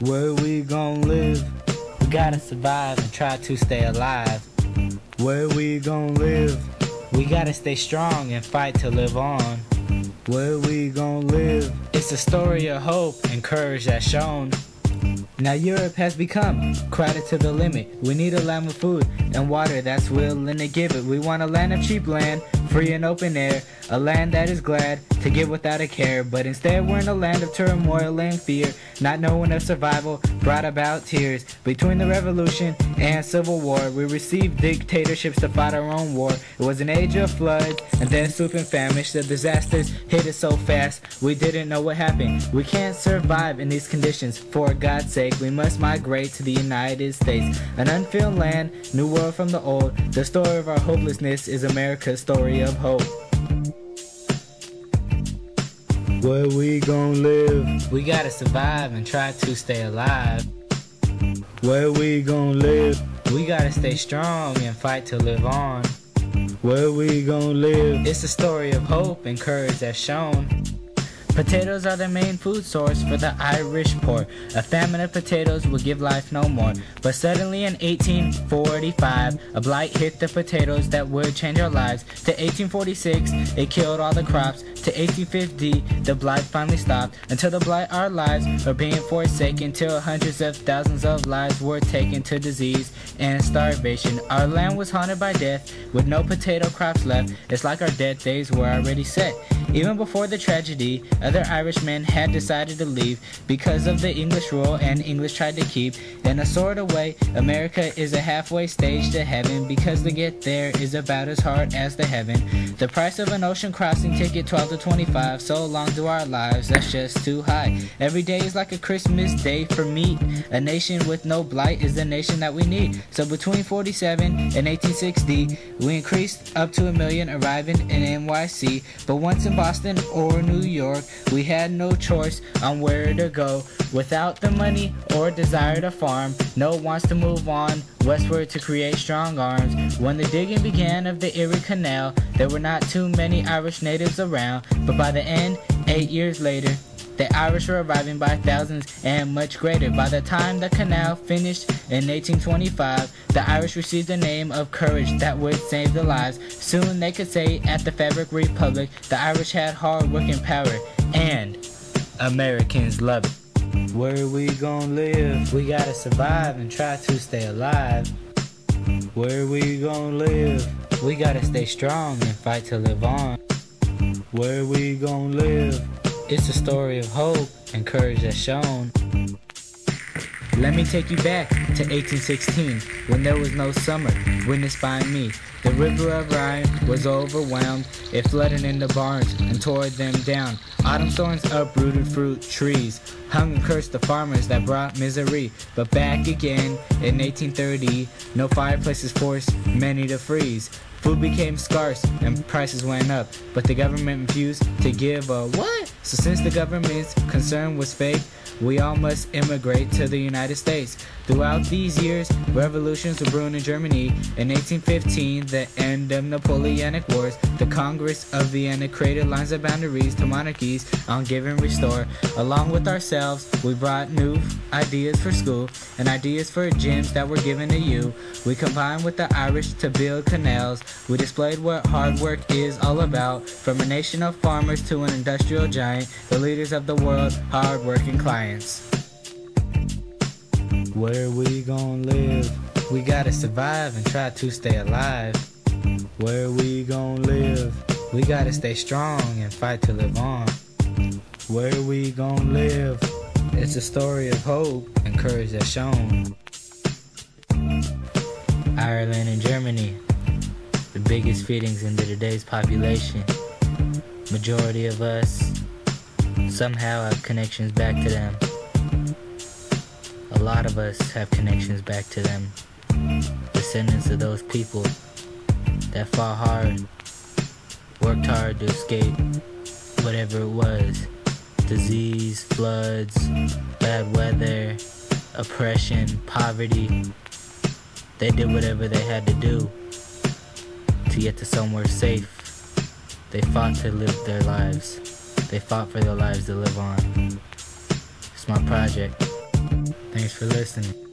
Where we gon' live? We gotta survive and try to stay alive. Where we gon' live? We gotta stay strong and fight to live on. Where we gon' live? It's a story of hope and courage that's shown. Now Europe has become crowded to the limit. We need a land with food and water that's willing to give it. We want a land of cheap land, free and open air, a land that is glad to give without a care. But instead we're in a land of turmoil and fear, not knowing if survival brought about tears. Between the revolution and civil war, we received dictatorships to fight our own war. It was an age of floods and then swooping famish. The disasters hit us so fast we didn't know what happened. We can't survive in these conditions. For God's sake, we must migrate to the United States, an unfilled land, new world from the old. The story of our hopelessness is America's story of hope. Where we gon' live? We gotta survive and try to stay alive. Where we gon' live? We gotta stay strong and fight to live on. Where we gon' live? It's a story of hope and courage that's shown. Potatoes are the main food source for the Irish poor. A famine of potatoes would give life no more. But suddenly in 1845, a blight hit the potatoes that would change our lives. To 1846, it killed all the crops. To 1850, the blight finally stopped. Until the blight, our lives were being forsaken, till hundreds of thousands of lives were taken to disease and starvation. Our land was haunted by death, with no potato crops left. It's like our death days were already set. Even before the tragedy, other Irishmen had decided to leave because of the English rule, and English tried to keep. In a sort of way, America is a halfway stage to heaven, because to get there is about as hard as the heaven. The price of an ocean crossing ticket, 12 to 25. So long do our lives, that's just too high. Every day is like a Christmas day for me. A nation with no blight is the nation that we need. So between 47 and 1860, we increased up to 1 million arriving in NYC. But once in Boston or New York, we had no choice on where to go. Without the money or desire to farm, no one wants to move on westward to create strong arms. When the digging began of the Erie Canal, there were not too many Irish natives around, but by the end, 8 years later, the Irish were arriving by thousands and much greater. By the time the canal finished in 1825, the Irish received the name of courage that would save their lives. Soon they could say at the Fabric Republic, the Irish had hard working power, and Americans love it. Where we gon' live? We gotta survive and try to stay alive. Where we gon' live? We gotta stay strong and fight to live on. Where we gon' live? It's a story of hope and courage that's shown. Let me take you back to 1816, when there was no summer, witnessed by me. The river of Rhine was overwhelmed. It flooded into barns and tore them down. Autumn storms uprooted fruit trees, hung and cursed the farmers that brought misery. But back again in 1830, no fireplaces forced many to freeze. Food became scarce and prices went up, but the government refused to give a what? So since the government's concern was fake, we all must immigrate to the United States. Throughout these years, revolutions were brewing in Germany. In 1815, the end of Napoleonic Wars, the Congress of Vienna created lines of boundaries to monarchies on give and restore. Along with ourselves, we brought new ideas for school and ideas for gyms that were given to you. We combined with the Irish to build canals. We displayed what hard work is all about. From a nation of farmers to an industrial giant, the leaders of the world, hard-working clients. Where we gon' live? We gotta survive and try to stay alive. Where we gon' live? We gotta stay strong and fight to live on. Where we gon' live? It's a story of hope and courage that's shown. Ireland and Germany, the biggest feedings into today's population. Majority of us somehow have connections back to them. A lot of us have connections back to them. Descendants of those people that fought hard, worked hard to escape whatever it was. Disease, floods, bad weather, oppression, poverty. They did whatever they had to do to get to somewhere safe. They fought to live their lives. They fought for their lives to live on. It's my project. Thanks for listening.